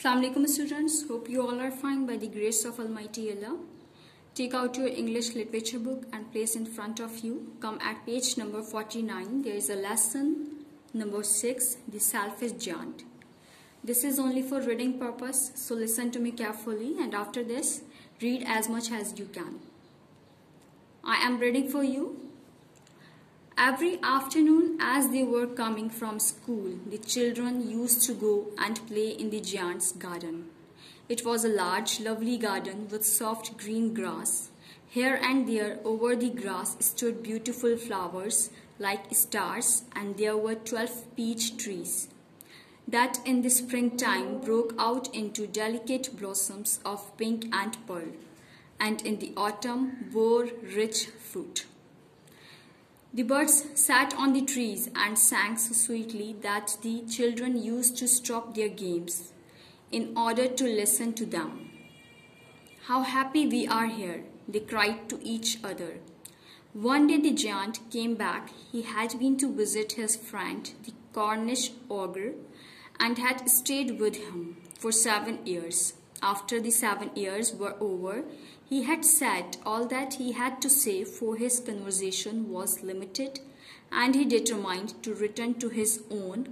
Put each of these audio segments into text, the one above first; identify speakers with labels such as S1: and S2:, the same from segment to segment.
S1: Assalamu alaikum students, hope you all are fine by the grace of Almighty Allah. Take out your English literature book and place in front of you. Come at page number 49. There is a lesson number 6, the selfish giant. This is only for reading purpose, so listen to me carefully and after this, read as much as you can. I am reading for you. Every afternoon as they were coming from school, the children used to go and play in the giant's garden. It was a large, lovely garden with soft green grass. Here and there over the grass stood beautiful flowers like stars, and there were 12 peach trees that in the springtime broke out into delicate blossoms of pink and pearl, and in the autumn bore rich fruit. The birds sat on the trees and sang so sweetly that the children used to stop their games in order to listen to them. "How happy we are here," they cried to each other. One day the giant came back. He had been to visit his friend, the Cornish ogre, and had stayed with him for 7 years. After the 7 years were over, he had said all that he had to say, for his conversation was limited, and he determined to return to his own.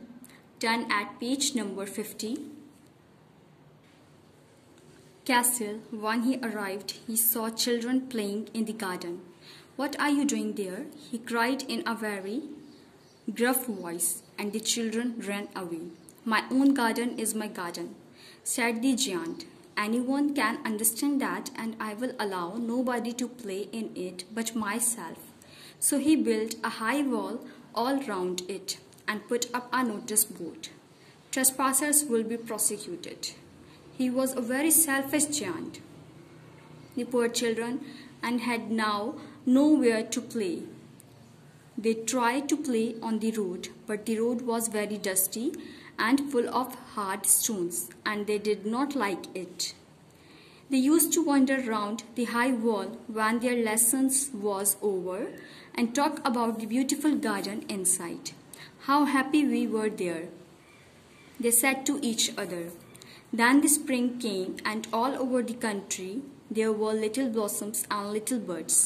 S1: Turn at page number 50. Castle. When he arrived, he saw children playing in the garden. "What are you doing there?" he cried in a very gruff voice, and the children ran away. "My own garden is my garden," said the giant. "Anyone can understand that, and I will allow nobody to play in it but myself." So he built a high wall all round it and put up a notice board. "Trespassers will be prosecuted." He was a very selfish giant. The poor children and had now nowhere to play. They tried to play on the road, but the road was very dusty and full of hard stones, and they did not like it. They used to wander round the high wall when their lessons was over and talk about the beautiful garden inside. "How happy we were there," they said to each other. Then the spring came, and all over the country there were little blossoms and little birds.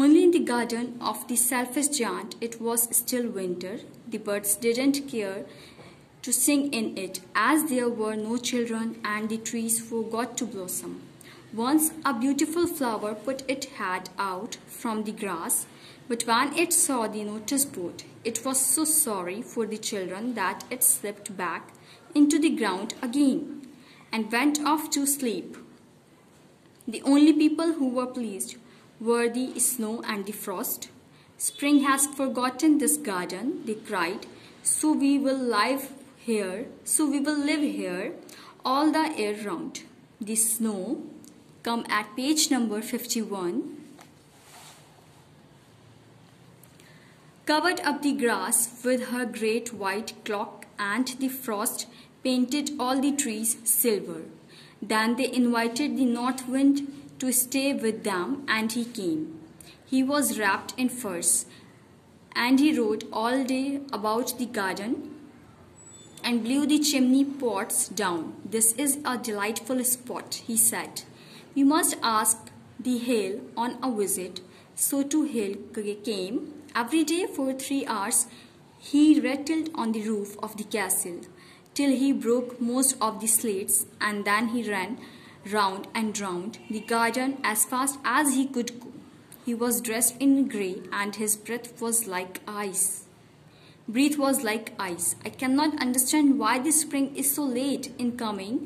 S1: Only in the garden of the selfish giant it was still winter. The birds didn't care to sing in it, as there were no children, and the trees forgot to blossom. Once a beautiful flower put its head out from the grass, but when it saw the notice board, it was so sorry for the children that it slipped back into the ground again and went off to sleep. The only people who were pleased were the snow and the frost. "Spring has forgotten this garden," they cried, so we will live here all the year round." The snow. Come at page number 51. Covered up the grass with her great white cloak, and the frost painted all the trees silver. Then they invited the north wind to stay with them, and he came. He was wrapped in furs, and he rode all day about the garden and blew the chimney pots down. "This is a delightful spot," he said. "We must ask the hail on a visit." So to hail came. Every day for 3 hours he rattled on the roof of the castle till he broke most of the slates, and then he ran round and round the garden as fast as he could go. He was dressed in grey, and his breath was like ice. "I cannot understand why the spring is so late in coming,"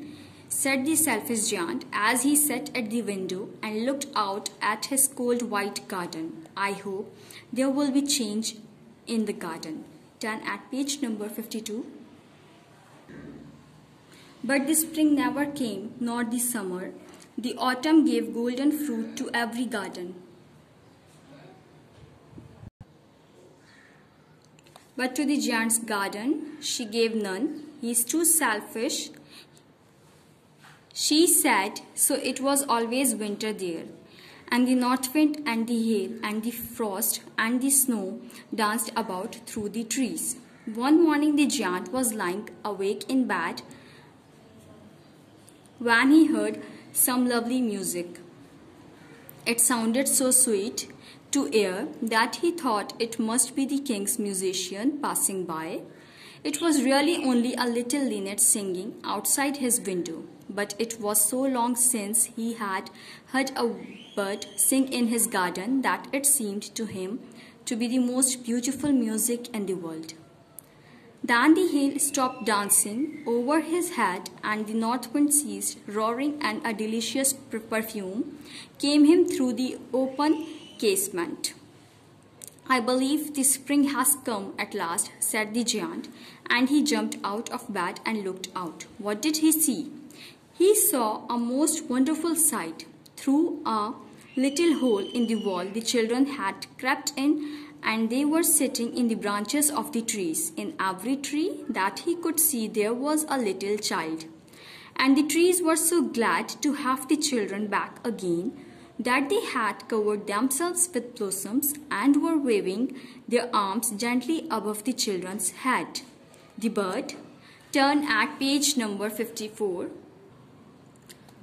S1: said the selfish giant as he sat at the window and looked out at his cold white garden. "I hope there will be change in the garden." Turn at page number 52. But the spring never came, nor the summer. The autumn gave golden fruit to every garden, but to the giant's garden she gave none. "He is too selfish," she said, so it was always winter there, and the north wind and the hail and the frost and the snow danced about through the trees. One morning the giant was lying awake in bed when he heard some lovely music. It sounded so sweet to ear that he thought it must be the king's musician passing by. It was really only a little linnet singing outside his window, but it was so long since he had heard a bird sing in his garden that it seemed to him to be the most beautiful music in the world. Then the hail stopped dancing over his head, and the north wind ceased roaring, and a delicious perfume came him through the open casement. "I believe the spring has come at last," said the giant, and he jumped out of bed and looked out. What did he see? He saw a most wonderful sight. Through a little hole in the wall the children had crept in, and they were sitting in the branches of the trees. In every tree that he could see there was a little child. And the trees were so glad to have the children back again that they had covered themselves with blossoms and were waving their arms gently above the children's head. The bird, turn at page number 54,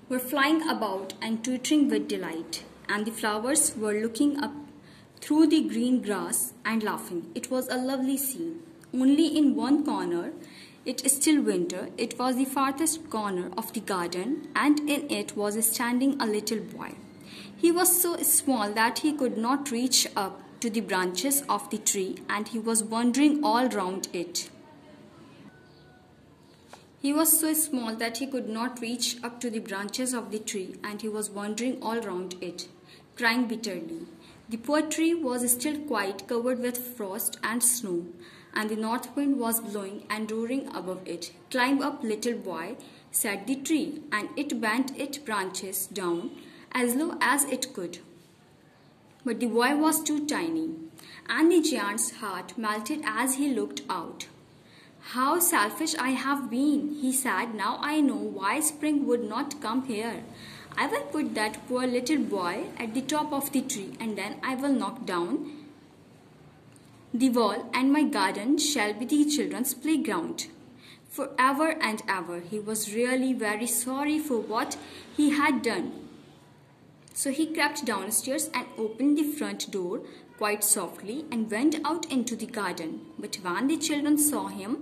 S1: were flying about and twittering with delight, and the flowers were looking up through the green grass and laughing. It was a lovely scene. Only in one corner, it is still winter, it was the farthest corner of the garden, and in it was standing a little boy. He was so small that he could not reach up to the branches of the tree, and he was wandering all round it. He was so small that he could not reach up to the branches of the tree, and he was wandering all round it, crying bitterly. The poor tree was still quite covered with frost and snow, and the north wind was blowing and roaring above it. "Climb up, little boy," said the tree, and it bent its branches down as low as it could. But the boy was too tiny, and the giant's heart melted as he looked out. "How selfish I have been," he said. "Now I know why spring would not come here. I will put that poor little boy at the top of the tree, and then I will knock down the wall, and my garden shall be the children's playground forever and ever." He was really very sorry for what he had done. So he crept downstairs and opened the front door quite softly and went out into the garden. But when the children saw him,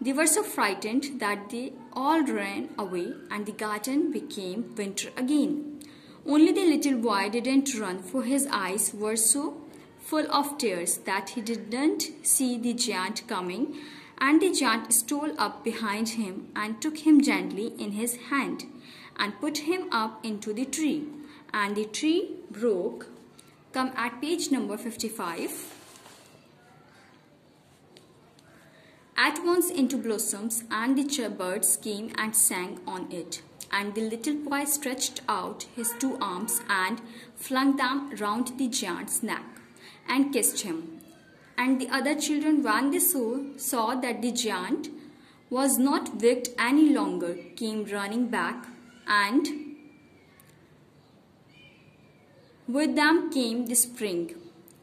S1: they were so frightened that they all ran away, and the garden became winter again. Only the little boy didn't run, for his eyes were so full of tears that he didn't see the giant coming, and the giant stole up behind him and took him gently in his hand and put him up into the tree. And the tree broke. Come at page number 55. At once into blossoms, and the birds came and sang on it. And the little boy stretched out his two arms and flung them round the giant's neck and kissed him. And the other children, when they saw that the giant was not wicked any longer, came running back, and with them came the spring.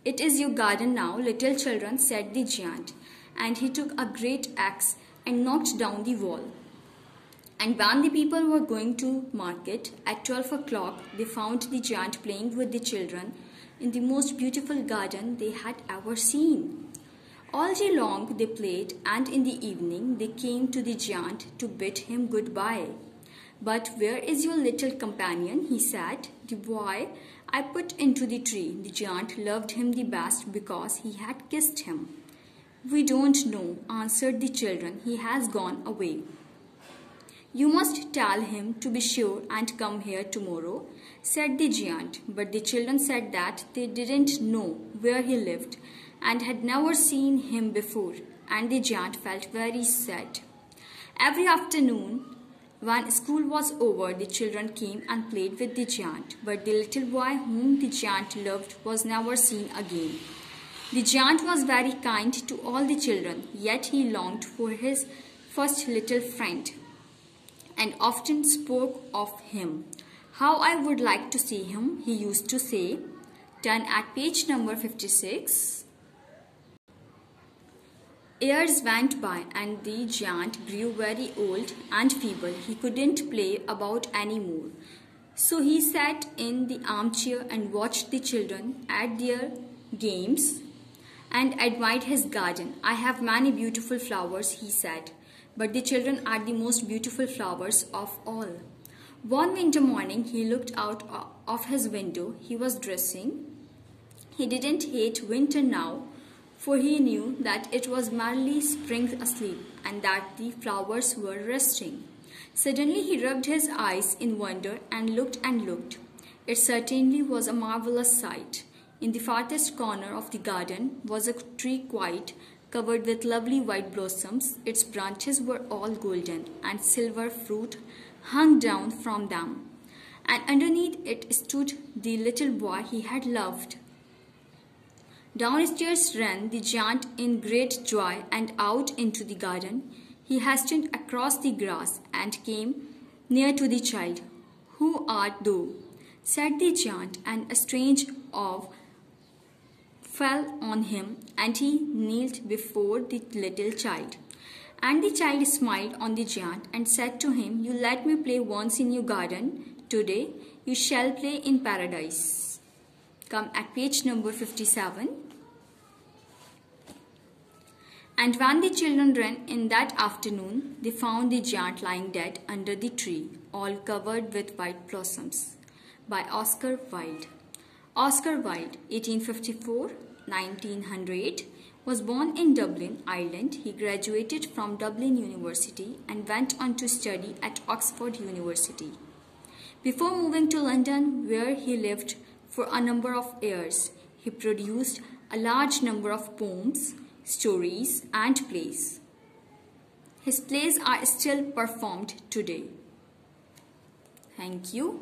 S1: "It is your garden now, little children," said the giant, and he took a great axe and knocked down the wall. And when the people were going to market at 12 o'clock, they found the giant playing with the children in the most beautiful garden they had ever seen. All day long they played, and in the evening they came to the giant to bid him goodbye. "But where is your little companion?" he said. "The boy I put into the tree." The giant loved him the best because he had kissed him. "We don't know," answered the children. "He has gone away." "You must tell him to be sure and come here tomorrow," said the giant. But the children said that they didn't know where he lived and had never seen him before, and the giant felt very sad. Every afternoon, when school was over, the children came and played with the giant, but the little boy whom the giant loved was never seen again. The giant was very kind to all the children, yet he longed for his first little friend and often spoke of him. "How I would like to see him," he used to say. Turn at page number 56. Years went by and the giant grew very old and feeble. He couldn't play about anymore. So he sat in the armchair and watched the children at their games and admired his garden. I have many beautiful flowers, he said, but the children are the most beautiful flowers of all. One winter morning, he looked out of his window. He was dressing. He didn't hate winter now, for he knew that it was merely spring asleep and that the flowers were resting. Suddenly he rubbed his eyes in wonder and looked and looked. It certainly was a marvelous sight. In the farthest corner of the garden was a tree quite covered with lovely white blossoms. Its branches were all golden, and silver fruit hung down from them. And underneath it stood the little boy he had loved. Downstairs ran the giant in great joy, and out into the garden. He hastened across the grass and came near to the child. "Who art thou?" said the giant, and a strange awe fell on him, and he kneeled before the little child. And the child smiled on the giant and said to him, "You let me play once in your garden. Today you shall play in paradise." Come at page number 57. And when the children ran in that afternoon, they found the giant lying dead under the tree, all covered with white blossoms. By Oscar Wilde. Oscar Wilde, 1854-1900, was born in Dublin, Ireland. He graduated from Dublin University and went on to study at Oxford University. Before moving to London, where he lived for a number of years, he produced a large number of poems, stories, and plays. His plays are still performed today. Thank you.